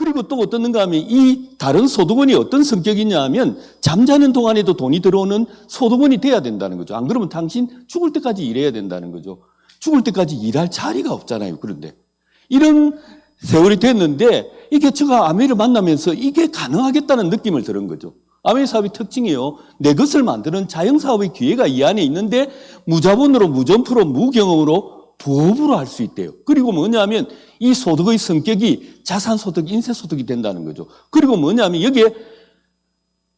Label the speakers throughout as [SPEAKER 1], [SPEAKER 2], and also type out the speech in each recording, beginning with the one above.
[SPEAKER 1] 그리고 또 어떻는가 하면 이 다른 소득원이 어떤 성격이냐 하면 잠자는 동안에도 돈이 들어오는 소득원이 돼야 된다는 거죠. 안 그러면 당신 죽을 때까지 일해야 된다는 거죠. 죽을 때까지 일할 자리가 없잖아요. 그런데 이런 세월이 됐는데 이게 제가 아메이를 만나면서 이게 가능하겠다는 느낌을 들은 거죠. 아메이 사업의 특징이요. 내 것을 만드는 자영사업의 기회가 이 안에 있는데 무자본으로, 무점프로, 무경험으로 부업으로 할 수 있대요. 그리고 뭐냐면 이 소득의 성격이 자산소득, 인세소득이 된다는 거죠. 그리고 뭐냐면 여기에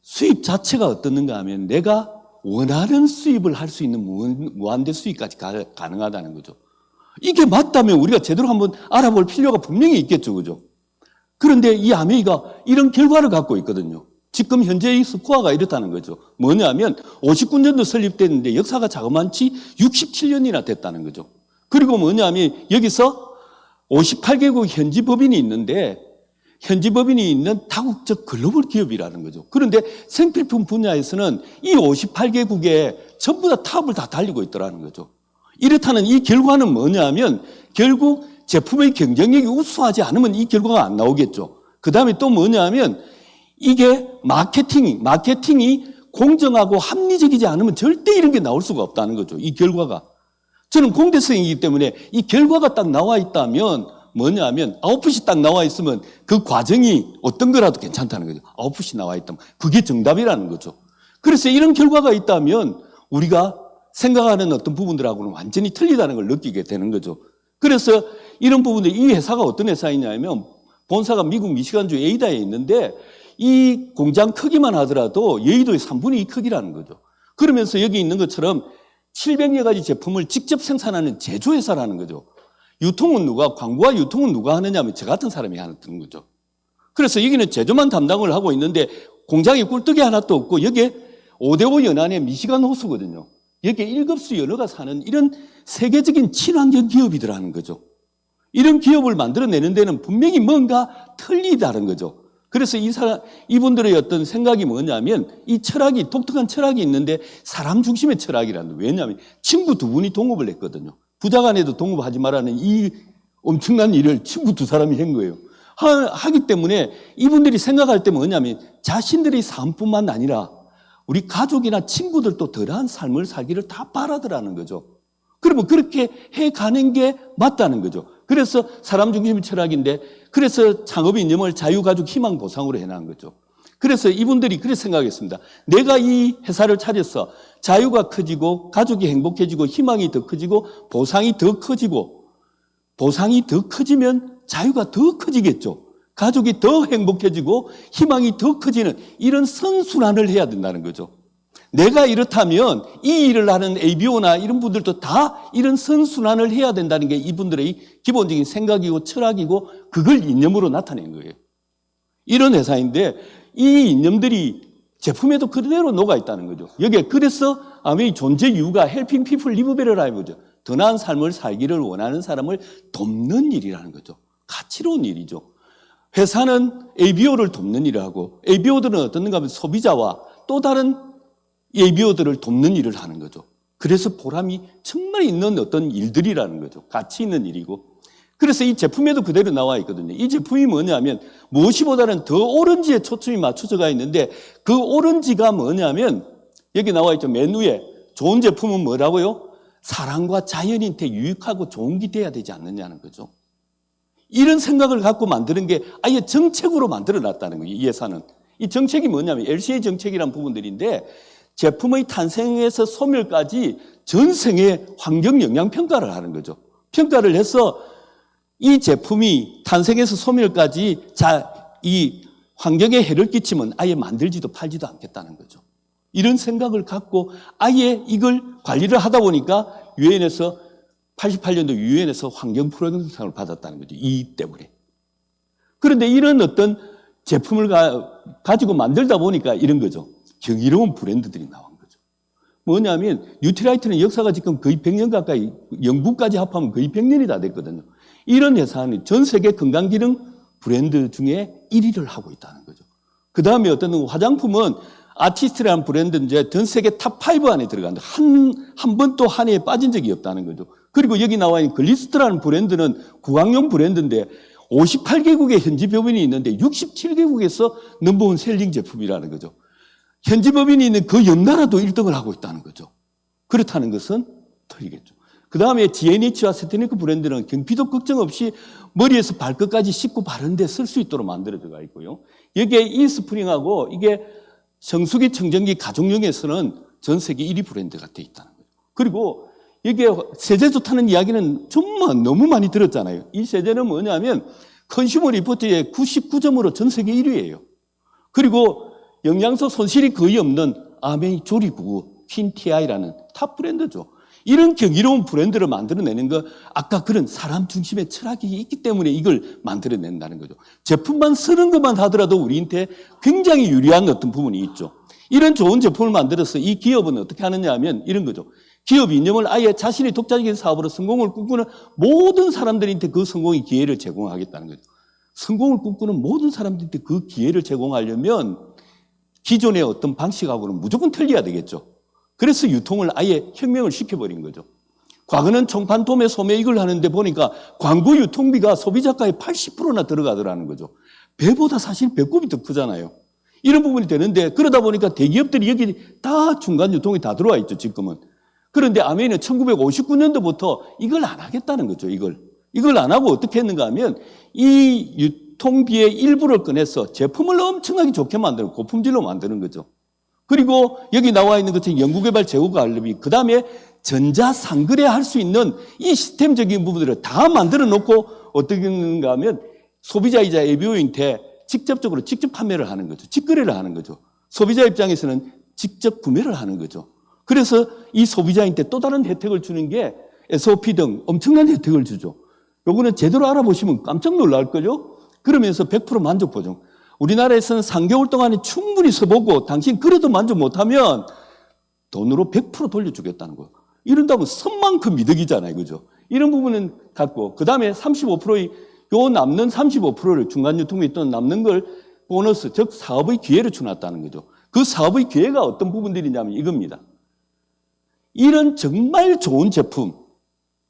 [SPEAKER 1] 수입 자체가 어떻는가 하면 내가 원하는 수입을 할 수 있는 무한대 수입까지 가능하다는 거죠. 이게 맞다면 우리가 제대로 한번 알아볼 필요가 분명히 있겠죠. 그죠? 그런데 이 아메이가 이런 결과를 갖고 있거든요. 지금 현재의 스코어가 이렇다는 거죠. 뭐냐면 59년도 설립됐는데 역사가 자그만치 67년이나 됐다는 거죠. 그리고 뭐냐면 여기서 58개국 현지 법인이 있는데 현지 법인이 있는 다국적 글로벌 기업이라는 거죠. 그런데 생필품 분야에서는 이 58개국에 전부 다 탑을 다 달리고 있더라는 거죠. 이렇다는 이 결과는 뭐냐면 결국 제품의 경쟁력이 우수하지 않으면 이 결과가 안 나오겠죠. 그 다음에 또 뭐냐면 이게 마케팅이 공정하고 합리적이지 않으면 절대 이런 게 나올 수가 없다는 거죠. 이 결과가. 저는 공대생이기 때문에 이 결과가 딱 나와 있다면 뭐냐면 아웃풋이 딱 나와 있으면 그 과정이 어떤 거라도 괜찮다는 거죠. 아웃풋이 나와 있다면 그게 정답이라는 거죠. 그래서 이런 결과가 있다면 우리가 생각하는 어떤 부분들하고는 완전히 틀리다는 걸 느끼게 되는 거죠. 그래서 이런 부분들, 이 회사가 어떤 회사이냐면 본사가 미국 미시간주 에이다에 있는데 이 공장 크기만 하더라도 여의도의 3분의 2 크기라는 거죠. 그러면서 여기 있는 것처럼 700여 가지 제품을 직접 생산하는 제조회사라는 거죠. 유통은 광고와 유통은 누가 하느냐 하면 저 같은 사람이 하는 거죠. 그래서 여기는 제조만 담당을 하고 있는데 공장에 꿀떡이 하나도 없고 여기에 5대5 연안의 미시간 호수거든요. 여기에 1급수 연어가 사는 이런 세계적인 친환경 기업이더라는 거죠. 이런 기업을 만들어내는 데는 분명히 뭔가 틀리다는 거죠. 그래서 이분들의 어떤 생각이 뭐냐면 이 철학이, 독특한 철학이 있는데 사람 중심의 철학이라는 거예요. 왜냐하면 친구 두 분이 동업을 했거든요. 부자간에도 동업하지 말라는 이 엄청난 일을 친구 두 사람이 한 거예요. 하기 때문에 이분들이 생각할 때 뭐냐면 자신들의 삶뿐만 아니라 우리 가족이나 친구들도 덜한 삶을 살기를 다 바라더라는 거죠. 그러면 그렇게 해가는 게 맞다는 거죠. 그래서 사람 중심의 철학인데 그래서 창업의 이념을 자유가족 희망 보상으로 해놓은 거죠. 그래서 이분들이 그렇게 생각했습니다. 내가 이 회사를 차려서 자유가 커지고 가족이 행복해지고 희망이 더 커지고 보상이 더 커지고 보상이 더 커지면 자유가 더 커지겠죠. 가족이 더 행복해지고 희망이 더 커지는 이런 선순환을 해야 된다는 거죠. 내가 이렇다면 이 일을 하는 ABO나 이런 분들도 다 이런 선순환을 해야 된다는 게 이분들의 기본적인 생각이고 철학이고 그걸 이념으로 나타낸 거예요. 이런 회사인데 이 이념들이 제품에도 그대로 녹아 있다는 거죠. 여기에 그래서 아메이 존재 이유가 helping people live better lives, 더 나은 삶을 살기를 원하는 사람을 돕는 일이라는 거죠. 가치로운 일이죠. 회사는 ABO를 돕는 일을 하고 ABO들은 어떤가 하면 소비자와 또 다른 ABO들을 돕는 일을 하는 거죠. 그래서 보람이 정말 있는 어떤 일들이라는 거죠. 가치 있는 일이고. 그래서 이 제품에도 그대로 나와 있거든요. 이 제품이 뭐냐면 무엇이보다는 더 오렌지에 초점이 맞춰져가 있는데 그 오렌지가 뭐냐면 여기 나와 있죠. 맨 위에 좋은 제품은 뭐라고요? 사람과 자연인한테 유익하고 좋은 게 돼야 되지 않느냐는 거죠. 이런 생각을 갖고 만드는 게 아예 정책으로 만들어놨다는 거예요. 이 회사는. 이 정책이 뭐냐면 LCA 정책이라는 부분들인데 제품의 탄생에서 소멸까지 전생의 환경 영향 평가를 하는 거죠. 평가를 해서 이 제품이 탄생에서 소멸까지 이 환경에 해를 끼치면 아예 만들지도 팔지도 않겠다는 거죠. 이런 생각을 갖고 아예 이걸 관리를 하다 보니까 유엔에서 88년도 유엔에서 환경 프로그램상을 받았다는 거죠. 이 때문에. 그런데 이런 어떤 제품을 가지고 만들다 보니까 이런 거죠. 경이로운 브랜드들이 나온 거죠. 뭐냐면 뉴트라이트는 역사가 지금 거의 100년 가까이 영국까지 합하면 거의 100년이 다 됐거든요. 이런 회사는 전 세계 건강기능 브랜드 중에 1위를 하고 있다는 거죠. 그 다음에 어떤 화장품은 아티스트라는 브랜드는 전 세계 탑5 안에 들어간다. 한 번도 한 해에 빠진 적이 없다는 거죠. 그리고 여기 나와 있는 글리스트라는 브랜드는 구강용 브랜드인데 58개국의 현지 법인이 있는데 67개국에서 넘버원 셀링 제품이라는 거죠. 현지 법인이 있는 그 옆나라도 1등을 하고 있다는 거죠. 그렇다는 것은 틀리겠죠. 그 다음에 GNH와 스테니크 브랜드는 경피도 걱정 없이 머리에서 발끝까지 씻고 바르는데 쓸 수 있도록 만들어져 있고요. 여기에 이 스프링하고 이게 정수기, 청정기, 가정용에서는 전 세계 1위 브랜드가 돼 있다는 거예요. 그리고 이게 세제 좋다는 이야기는 정말 너무 많이 들었잖아요. 이 세제는 뭐냐면 컨슈머 리포트의 99점으로 전 세계 1위예요. 그리고 영양소 손실이 거의 없는 아메이 조리구구 퀸티아이라는 탑 브랜드죠. 이런 경이로운 브랜드를 만들어내는 거, 아까 그런 사람 중심의 철학이 있기 때문에 이걸 만들어낸다는 거죠. 제품만 쓰는 것만 하더라도 우리한테 굉장히 유리한 어떤 부분이 있죠. 이런 좋은 제품을 만들어서 이 기업은 어떻게 하느냐 하면 이런 거죠. 기업 이념을 아예 자신의 독자적인 사업으로 성공을 꿈꾸는 모든 사람들한테 그 성공의 기회를 제공하겠다는 거죠. 성공을 꿈꾸는 모든 사람들한테 그 기회를 제공하려면 기존의 어떤 방식하고는 무조건 틀려야 되겠죠. 그래서 유통을 아예 혁명을 시켜버린 거죠. 과거는 총판, 도매, 소매 이걸 하는데 보니까 광고 유통비가 소비자가의 80%나 들어가더라는 거죠. 배보다 사실 배꼽이 더 크잖아요. 이런 부분이 되는데 그러다 보니까 대기업들이 여기 다 중간 유통이 다 들어와 있죠, 지금은. 그런데 아메이는 1959년도부터 이걸 안 하겠다는 거죠, 이걸 안 하고 어떻게 했는가 하면 이 유통비의 일부를 꺼내서 제품을 엄청나게 좋게 만드는, 고품질로 만드는 거죠. 그리고 여기 나와 있는 것처럼 연구개발, 재고 관리비, 그 다음에 전자상거래 할 수 있는 이 시스템적인 부분들을 다 만들어 놓고 어떻게 하는가 하면 소비자이자 ABO인테 직접 판매를 하는 거죠. 직거래를 하는 거죠. 소비자 입장에서는 직접 구매를 하는 거죠. 그래서 이 소비자한테 또 다른 혜택을 주는 게 SOP 등 엄청난 혜택을 주죠. 요거는 제대로 알아보시면 깜짝 놀랄걸요? 그러면서 100% 만족 보증. 우리나라에서는 3개월 동안에 충분히 써보고 당신 그래도 만족 못하면 돈으로 100% 돌려주겠다는 거예요. 이런다면 선만큼 이득이잖아요. 그죠? 이런 부분은 갖고, 그 다음에 35%의 요 남는 35%를 중간 유통에 있던 남는 걸 보너스, 즉 사업의 기회를 주놨다는 거죠. 그 사업의 기회가 어떤 부분들이냐면 이겁니다. 이런 정말 좋은 제품,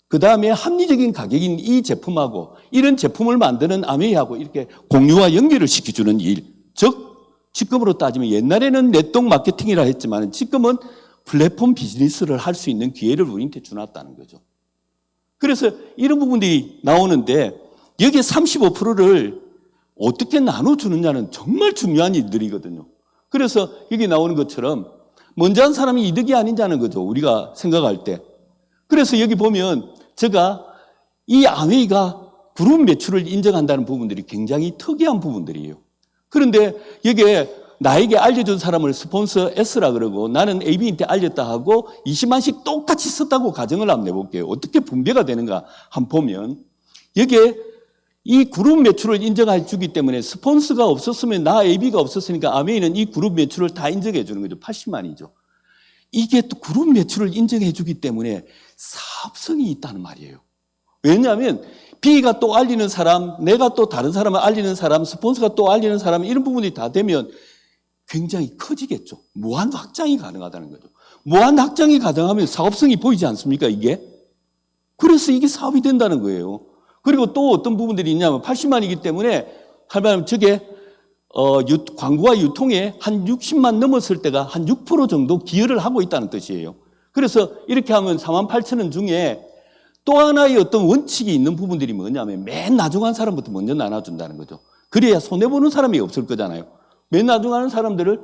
[SPEAKER 1] 그 다음에 합리적인 가격인 이 제품하고 이런 제품을 만드는 아메이하고 이렇게 공유와 연결을 시켜주는 일. 즉, 지금으로 따지면 옛날에는 네트워크 마케팅이라 했지만 지금은 플랫폼 비즈니스를 할 수 있는 기회를 우리한테 주놨다는 거죠. 그래서 이런 부분들이 나오는데 여기에 35%를 어떻게 나눠주느냐는 정말 중요한 일들이거든요. 그래서 여기 나오는 것처럼 먼저 한 사람이 이득이 아니냐는 거죠. 우리가 생각할 때. 그래서 여기 보면 제가 이 아웨이가 그룹 매출을 인정한다는 부분들이 굉장히 특이한 부분들이에요. 그런데 여기에 나에게 알려준 사람을 스폰서 S라 그러고 나는 AB한테 알렸다 하고 20만씩 똑같이 썼다고 가정을 한번 내볼게요. 어떻게 분배가 되는가 한번 보면 여기에 이 그룹 매출을 인정해 주기 때문에 스폰서가 없었으면 나 AB가 없었으니까 아메이는 이 그룹 매출을 다 인정해 주는 거죠. 80만이죠. 이게 또 그룹 매출을 인정해 주기 때문에 사업성이 있다는 말이에요. 왜냐하면 B가 또 알리는 사람, 내가 또 다른 사람을 알리는 사람, 스폰서가 또 알리는 사람 이런 부분이 다 되면 굉장히 커지겠죠. 무한 확장이 가능하다는 거죠. 무한 확장이 가능하면 사업성이 보이지 않습니까, 이게? 그래서 이게 사업이 된다는 거예요. 그리고 또 어떤 부분들이 있냐면 80만이기 때문에 하면 저게 광고와 유통에 한 60만 넘었을 때가 한 6% 정도 기여를 하고 있다는 뜻이에요. 그래서 이렇게 하면 48,000원 중에 또 하나의 어떤 원칙이 있는 부분들이 뭐냐면 맨 나중한 사람부터 먼저 나눠준다는 거죠. 그래야 손해보는 사람이 없을 거잖아요. 맨 나중하는 사람들을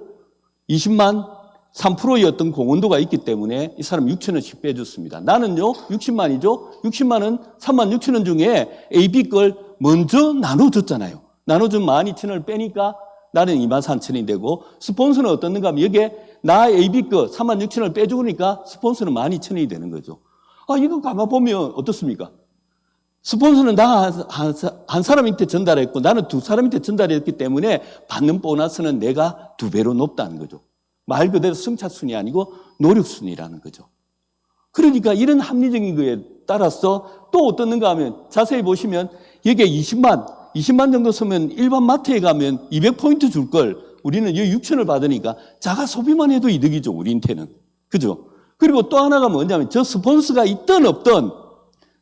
[SPEAKER 1] 20만 3%의 어떤 공헌도가 있기 때문에 이 사람 6,000원씩 빼줬습니다. 나는요 60만이죠. 60만 원 3만 6천 원 중에 AB 걸 먼저 나눠줬잖아요. 나눠준 12,000원을 빼니까 나는 23,000원이 되고 스폰서는 어떻는가 하면 여기에 나 AB 거 36,000원을 빼주니까 스폰서는 12,000원이 되는 거죠. 이거 가만 보면 어떻습니까? 스폰서는 나 한 사람한테 전달했고 나는 두 사람한테 전달했기 때문에 받는 보너스는 내가 2배로 높다는 거죠. 말 그대로 승차순이 아니고 노력순이라는 거죠. 그러니까 이런 합리적인 거에 따라서 또 어떻는가 하면 자세히 보시면 여기에 20만 정도 쓰면 일반 마트에 가면 200포인트 줄 걸 우리는 여기 6,000을 받으니까 자가 소비만 해도 이득이죠, 우리한테는. 그죠? 그리고 또 하나가 뭐냐면 저 스폰서가 있든 없든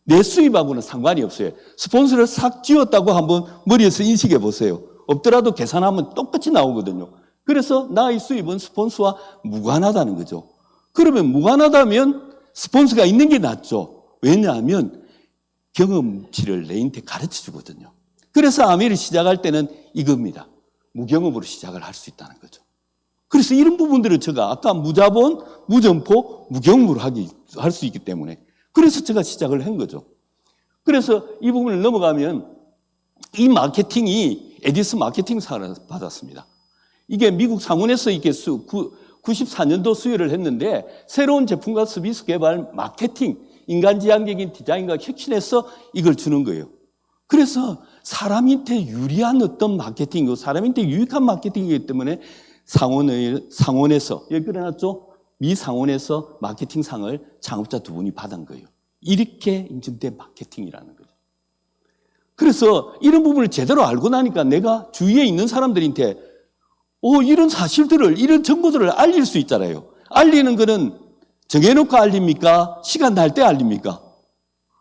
[SPEAKER 1] 내 수입하고는 상관이 없어요. 스폰서를 싹 쥐었다고 한번 머리에서 인식해 보세요. 없더라도 계산하면 똑같이 나오거든요. 그래서 나의 수입은 스폰서와 무관하다는 거죠. 그러면 무관하다면 스폰서가 있는 게 낫죠. 왜냐하면 경험치를 내한테 가르쳐 주거든요. 그래서 아메를 시작할 때는 이겁니다. 무경험으로 시작을 할 수 있다는 거죠. 그래서 이런 부분들을 제가 아까 무자본, 무점포, 무경험으로 할 수 있기 때문에 그래서 제가 시작을 한 거죠. 그래서 이 부분을 넘어가면 이 마케팅이 에디슨 마케팅상을 받았습니다. 이게 미국 상원에서 이게 94년도 수여를 했는데 새로운 제품과 서비스 개발, 마케팅, 인간지향적인 디자인과 혁신에서 이걸 주는 거예요. 그래서 사람한테 유리한 어떤 마케팅이고 사람한테 유익한 마케팅이기 때문에 상원에서 여기 그려놨죠? 미 상원에서 마케팅상을 창업자 두 분이 받은 거예요. 이렇게 인증된 마케팅이라는 거죠. 그래서 이런 부분을 제대로 알고 나니까 내가 주위에 있는 사람들한테 이런 사실들을, 이런 정보들을 알릴 수 있잖아요. 알리는 거는 정해놓고 알립니까? 시간 날 때 알립니까?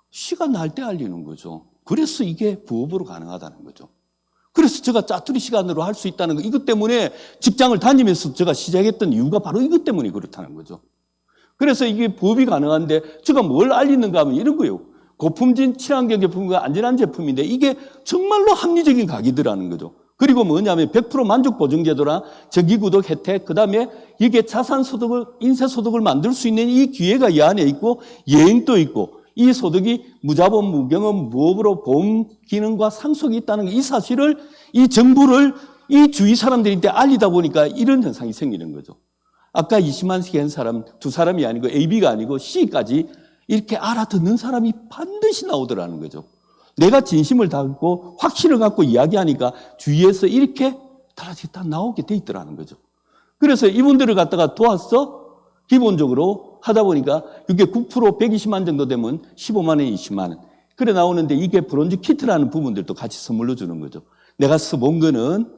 [SPEAKER 1] 시간 날 때 알리는 거죠. 그래서 이게 부업으로 가능하다는 거죠. 그래서 제가 짜투리 시간으로 할 수 있다는 거, 이것 때문에 직장을 다니면서 제가 시작했던 이유가 바로 이것 때문에 그렇다는 거죠. 그래서 이게 부업이 가능한데 제가 뭘 알리는가 하면 이런 거예요. 고품질 친환경 제품과 안전한 제품인데 이게 정말로 합리적인 가격이라는 거죠. 그리고 뭐냐면 100% 만족 보증 제도나 정기구독 혜택, 그다음에 이게 자산소득을, 인세소득을 만들 수 있는 이 기회가 이 안에 있고 여행도 있고 이 소득이 무자본, 무경험, 무업으로 보험 기능과 상속이 있다는 이 사실을, 이 정보를 이 주위 사람들한테 알리다 보니까 이런 현상이 생기는 거죠. 아까 20만씩 한 사람, 두 사람이 아니고 AB가 아니고 C까지 이렇게 알아듣는 사람이 반드시 나오더라는 거죠. 내가 진심을 담고 확신을 갖고 이야기하니까 주위에서 이렇게 다 나오게 돼 있더라는 거죠. 그래서 이분들을 갖다가 도와서 기본적으로 하다 보니까 이게 9% 120만 정도 되면 15만 원, 20만 원. 그래 나오는데 이게 브론즈 키트라는 부분들도 같이 선물로 주는 거죠. 내가 써본 거는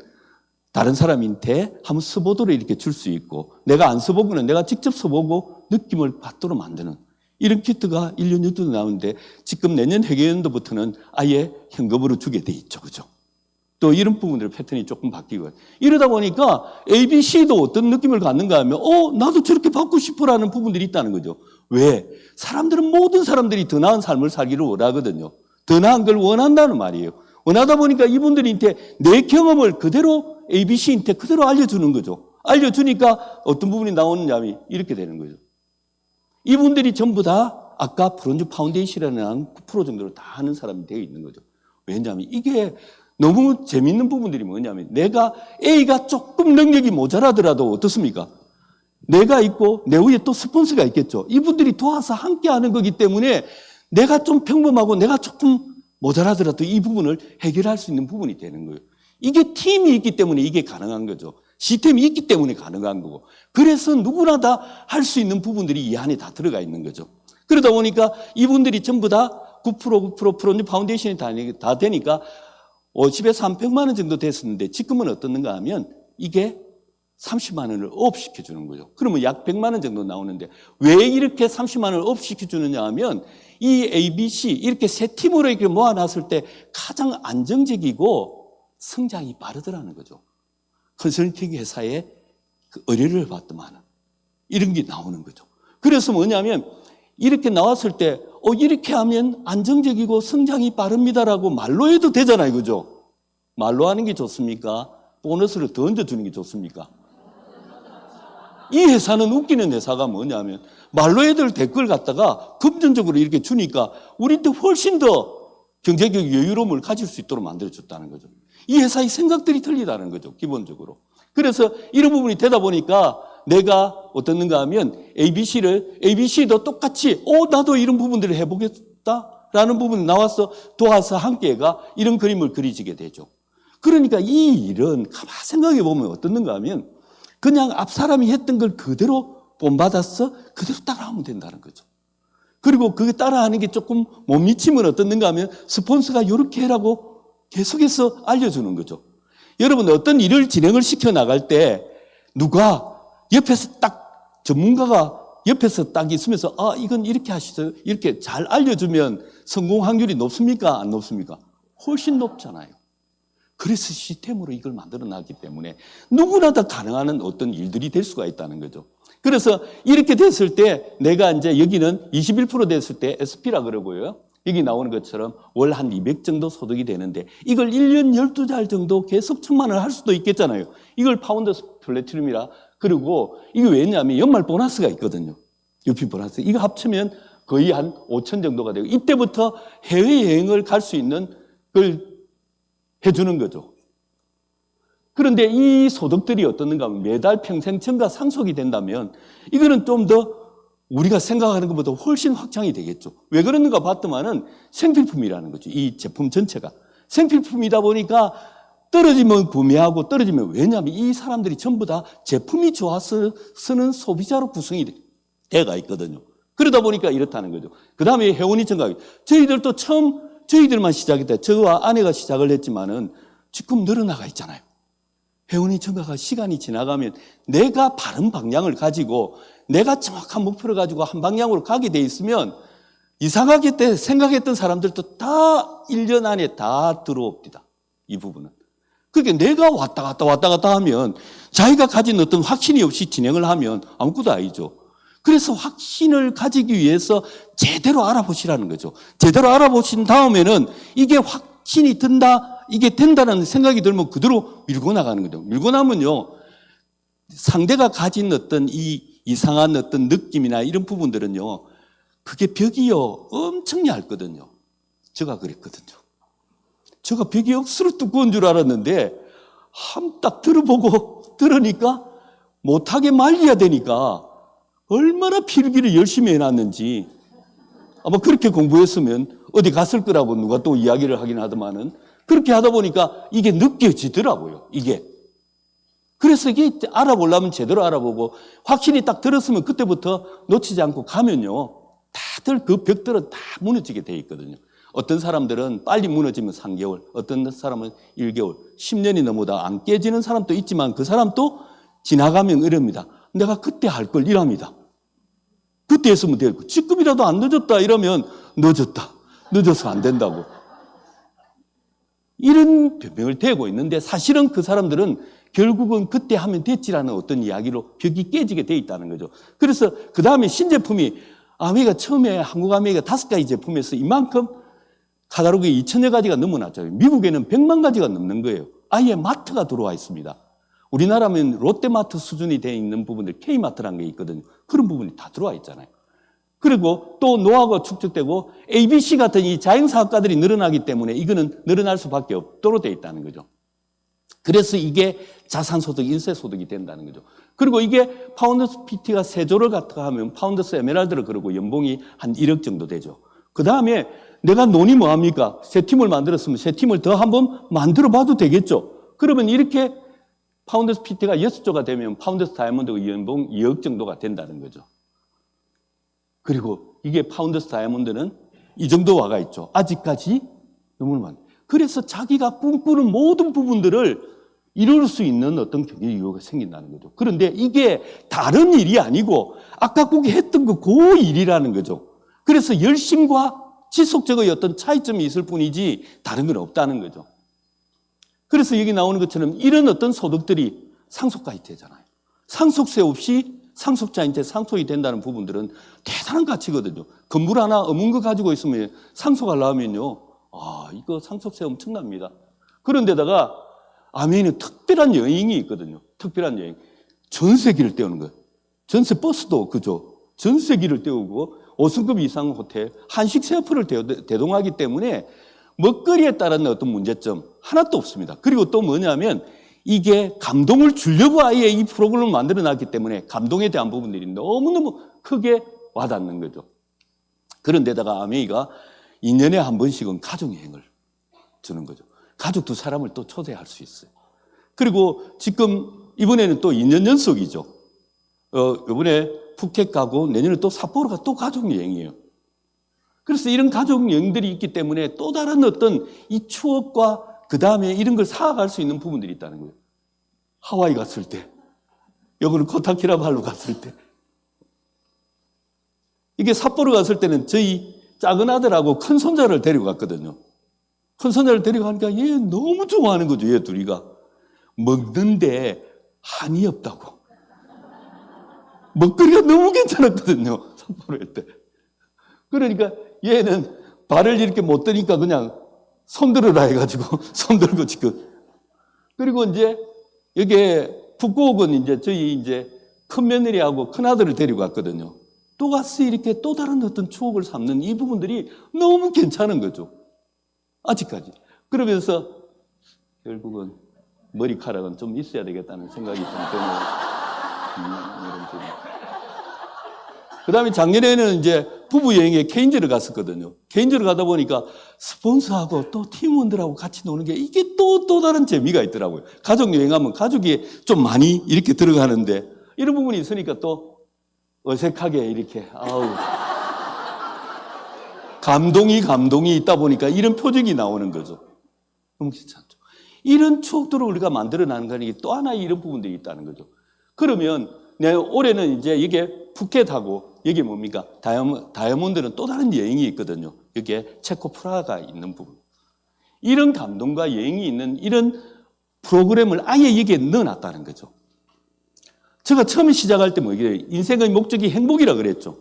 [SPEAKER 1] 다른 사람한테 한번 써보도록 이렇게 줄 수 있고 내가 안 써본 거는 내가 직접 써보고 느낌을 받도록 만드는 이런 키트가 1년 정도 나오는데 지금 내년 회계연도부터는 아예 현금으로 주게 돼 있죠. 그죠? 또 이런 부분들 패턴이 조금 바뀌고 이러다 보니까 ABC도 어떤 느낌을 갖는가 하면 나도 저렇게 받고 싶어라는 부분들이 있다는 거죠. 왜? 사람들은 모든 사람들이 더 나은 삶을 살기를 원하거든요. 더 나은 걸 원한다는 말이에요. 원하다 보니까 이분들한테 내 경험을 그대로 ABC한테 그대로 알려주는 거죠. 알려주니까 어떤 부분이 나오느냐면 이렇게 되는 거죠. 이분들이 전부 다 아까 브론즈 파운데이션이라는 9% 정도로 다 하는 사람이 되어 있는 거죠. 왜냐하면 이게 너무 재밌는 부분들이 뭐냐면 내가 A가 조금 능력이 모자라더라도 어떻습니까? 내가 있고 내 위에 또 스폰서가 있겠죠. 이분들이 도와서 함께 하는 거기 때문에 내가 좀 평범하고 내가 조금 모자라더라도 이 부분을 해결할 수 있는 부분이 되는 거예요. 이게 팀이 있기 때문에 이게 가능한 거죠. 시스템이 있기 때문에 가능한 거고. 그래서 누구나 다 할 수 있는 부분들이 이 안에 다 들어가 있는 거죠. 그러다 보니까 이분들이 전부 다 9% 브론즈 파운데이션이 다 되니까 50에서 한 100만 원 정도 됐었는데 지금은 어떻는가 하면 이게 30만 원을 업시켜 주는 거죠. 그러면 약 100만 원 정도 나오는데 왜 이렇게 30만 원을 업시켜 주느냐 하면 이 ABC 이렇게 세 팀으로 이렇게 모아놨을 때 가장 안정적이고 성장이 빠르더라는 거죠. 컨설팅 회사에 그 의뢰를 받더만은 이런 게 나오는 거죠. 그래서 뭐냐면 이렇게 나왔을 때 이렇게 하면 안정적이고 성장이 빠릅니다라고 말로 해도 되잖아요. 그죠? 말로 하는 게 좋습니까? 보너스를 더 얹어주는 게 좋습니까? 이 회사는 웃기는 회사가 뭐냐면 말로 애들 댓글 갖다가 금전적으로 이렇게 주니까 우리한테 훨씬 더 경제적 여유로움을 가질 수 있도록 만들어줬다는 거죠. 이 회사의 생각들이 틀리다는 거죠. 기본적으로. 그래서 이런 부분이 되다 보니까 내가 어떻는가 하면 ABC도 똑같이 나도 이런 부분들을 해보겠다라는 부분이 나와서 도와서 함께가 이런 그림을 그리지게 되죠. 그러니까 이 일은 가만히 생각해 보면 어떻는가 하면 그냥 앞 사람이 했던 걸 그대로 본받아서 그대로 따라하면 된다는 거죠. 그리고 그 따라하는 게 조금 못 미치면 어떻는가 하면 스폰서가 이렇게 해라고 계속해서 알려주는 거죠. 여러분 어떤 일을 진행을 시켜 나갈 때 누가 옆에서 딱 전문가가 옆에서 딱 있으면서 이건 이렇게 하시죠. 이렇게 잘 알려주면 성공 확률이 높습니까? 안 높습니까? 훨씬 높잖아요. 그래서 시스템으로 이걸 만들어 놨기 때문에 누구나 다 가능한 어떤 일들이 될 수가 있다는 거죠. 그래서 이렇게 됐을 때 내가 이제 여기는 21% 됐을 때 SP라 그러고요. 여기 나오는 것처럼 월 한 200 정도 소득이 되는데 이걸 1년 12달 정도 계속 천만을 할 수도 있겠잖아요. 이걸 파운더스 플래티넘이라 그리고 이게 왜냐하면 연말 보너스가 있거든요. 유피 보너스. 이거 합치면 거의 한 5천 정도가 되고 이때부터 해외여행을 갈 수 있는 걸 해주는 거죠. 그런데 이 소득들이 어떻는가 하면 매달 평생 증가 상속이 된다면 이거는 좀 더 우리가 생각하는 것보다 훨씬 확장이 되겠죠. 왜 그러는가 봤더만은 생필품이라는 거죠. 이 제품 전체가. 생필품이다 보니까 떨어지면 구매하고 떨어지면 왜냐하면 이 사람들이 전부 다 제품이 좋아서 쓰는 소비자로 구성이 돼가 있거든요. 그러다 보니까 이렇다는 거죠. 그 다음에 회원이 증가하고 저희들도 처음 저희들만 시작했다. 저와 아내가 시작을 했지만은 지금 늘어나가 있잖아요. 회원이 증가가 시간이 지나가면 내가 바른 방향을 가지고 내가 정확한 목표를 가지고 한 방향으로 가게 돼 있으면 이상하게 때 생각했던 사람들도 다 1년 안에 다 들어옵니다. 이 부분은. 그러니까 내가 왔다 갔다 하면 자기가 가진 어떤 확신이 없이 진행을 하면 아무것도 아니죠. 그래서 확신을 가지기 위해서 제대로 알아보시라는 거죠. 제대로 알아보신 다음에는 이게 확신이 든다, 이게 된다는 생각이 들면 그대로 밀고 나가는 거죠. 밀고 나면요, 상대가 가진 어떤 이 이상한 어떤 느낌이나 이런 부분들은요, 그게 벽이요, 엄청 얇거든요. 제가 그랬거든요. 제가 벽이 억수로 두꺼운 줄 알았는데, 딱 들으니까 못하게 말려야 되니까, 얼마나 필기를 열심히 해놨는지 아마 그렇게 공부했으면 어디 갔을 거라고 누가 또 이야기를 하긴 하더만은 그렇게 하다 보니까 이게 느껴지더라고요. 이게. 그래서 이게 알아보려면 제대로 알아보고 확신이 딱 들었으면 그때부터 놓치지 않고 가면요. 다들 그 벽들은 다 무너지게 돼 있거든요. 어떤 사람들은 빨리 무너지면 3개월, 어떤 사람은 1개월, 10년이 넘어다 안 깨지는 사람도 있지만 그 사람도 지나가면 이럽니다. 내가 그때 할 걸 이랍니다. 그때 했으면 되고 지금이라도 안 늦었다 이러면 늦었다. 늦어서 안 된다고. 이런 변명을 대고 있는데 사실은 그 사람들은 결국은 그때 하면 됐지라는 어떤 이야기로 벽이 깨지게 돼 있다는 거죠. 그래서 그 다음에 신제품이 아메이가 처음에 한국 아메이가 5가지 제품에서 이만큼 카탈로그에 2,000여 가지가 넘어났잖아요. 미국에는 100만 가지가 넘는 거예요. 아예 마트가 들어와 있습니다. 우리나라면 롯데마트 수준이 되어 있는 부분들 K마트라는 게 있거든요. 그런 부분이 다 들어와 있잖아요. 그리고 또 노하우가 축적되고 ABC 같은 이 자영사업가들이 늘어나기 때문에 이거는 늘어날 수밖에 없도록 되어 있다는 거죠. 그래서 이게 자산소득, 인세소득이 된다는 거죠. 그리고 이게 파운더스 PT가 3조를 갖다가 하면 파운더스 에메랄드를 그러고 연봉이 한 1억 정도 되죠. 그 다음에 내가 논이 뭐합니까? 새 팀을 만들었으면 새 팀을 더 한번 만들어 봐도 되겠죠. 그러면 이렇게 파운더스 PT가 6조가 되면 파운더스 다이아몬드가 연봉 2억 정도가 된다는 거죠. 그리고 이게 파운더스 다이아몬드는 이 정도 와가 있죠. 아직까지 너무 많아요. 그래서 자기가 꿈꾸는 모든 부분들을 이룰 수 있는 어떤 경제 이유가 생긴다는 거죠. 그런데 이게 다른 일이 아니고 아까 거기 했던 그 일이라는 거죠. 그래서 열심과 지속적인 어떤 차이점이 있을 뿐이지 다른 건 없다는 거죠. 그래서 여기 나오는 것처럼 이런 어떤 소득들이 상속가이 되잖아요. 상속세 없이 상속자한테 상속이 된다는 부분들은 대단한 가치거든요. 건물 하나 어문 거 가지고 있으면 상속하려면요. 이거 상속세 엄청납니다. 그런데다가 아메이는 특별한 여행이 있거든요. 특별한 여행. 전세기를 떼우는 거예요. 전세 버스도 그죠. 전세기를 떼우고 5성급 이상 호텔, 한식 셰프를 대동하기 때문에 먹거리에 따른 어떤 문제점 하나도 없습니다. 그리고 또 뭐냐면 이게 감동을 주려고 아예 이 프로그램을 만들어 놨기 때문에 감동에 대한 부분들이 너무너무 크게 와닿는 거죠. 그런데다가 아메이가 2년에 한 번씩은 가족여행을 주는 거죠. 가족 2사람을 또 초대할 수 있어요. 그리고 지금 이번에는 또 2년 연속이죠. 이번에 푸켓 가고 내년에 또 삿포로가 또 가족여행이에요. 그래서 이런 가족여행들이 있기 때문에 또 다른 어떤 이 추억과 그 다음에 이런 걸 쌓아갈 수 있는 부분들이 있다는 거예요. 하와이 갔을 때, 여기는 코타키나발루 갔을 때, 이게 삿포로 갔을 때는 저희 작은 아들하고 큰 손자를 데리고 갔거든요. 큰 손자를 데리고 가니까 얘 너무 좋아하는 거죠, 얘 둘이가. 먹는데 한이 없다고. 먹거리가 너무 괜찮았거든요, 삿포로 할 때. 그러니까 얘는 발을 이렇게 못 드니까 그냥 손 들으라 해가지고 손 들고 지금. 그리고 이제 여기 북구옥은 이제 저희 이제 큰 며느리하고 큰 아들을 데리고 갔거든요. 또 가서 이렇게 또 다른 어떤 추억을 삼는 이 부분들이 너무 괜찮은 거죠. 아직까지. 그러면서 결국은 머리카락은 좀 있어야 되겠다는 생각이 좀 드는 그 다음에 작년에는 이제 부부 여행에 케인즈를 갔었거든요. 케인즈를 가다 보니까 스폰서하고 또 팀원들하고 같이 노는 게 이게 또 다른 재미가 있더라고요. 가족 여행하면 가족이 좀 많이 이렇게 들어가는데 이런 부분이 있으니까 또 어색하게 이렇게, 감동이 있다 보니까 이런 표정이 나오는 거죠. 너무 괜찮죠. 이런 추억들을 우리가 만들어내는 거니 또 하나의 이런 부분들이 있다는 거죠. 그러면 올해는 이제 이게 푸켓하고 이게 뭡니까? 다이아몬드는 또 다른 여행이 있거든요. 이게 체코 프라하가 있는 부분. 이런 감동과 여행이 있는 이런 프로그램을 아예 여기에 넣어놨다는 거죠. 제가 처음에 시작할 때 뭐예요? 인생의 목적이 행복이라 그랬죠.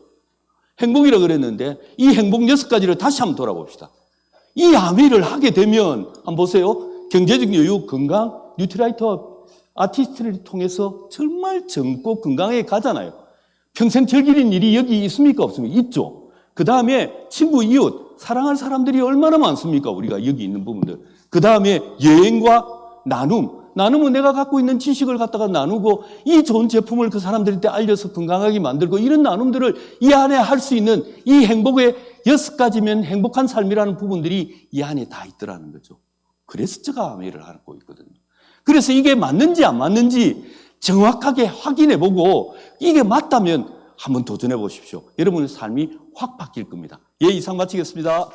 [SPEAKER 1] 행복이라 그랬는데 이 행복 6가지를 다시 한번 돌아봅시다. 이 아미를 하게 되면 한번 보세요. 경제적 여유, 건강, 뉴트라이터 아티스트를 통해서 정말 젊고 건강하게 가잖아요. 평생 즐기는 일이 여기 있습니까? 없습니까? 있죠. 그 다음에 친구, 이웃, 사랑할 사람들이 얼마나 많습니까? 우리가 여기 있는 부분들. 그 다음에 여행과 나눔은 내가 갖고 있는 지식을 갖다가 나누고 이 좋은 제품을 그 사람들한테 알려서 건강하게 만들고 이런 나눔들을 이 안에 할 수 있는 이 행복의 6가지면 행복한 삶이라는 부분들이 이 안에 다 있더라는 거죠. 그래서 제가 아메를 하고 있거든요. 그래서 이게 맞는지 안 맞는지 정확하게 확인해보고 이게 맞다면 한번 도전해 보십시오. 여러분의 삶이 확 바뀔 겁니다. 예, 이상 마치겠습니다.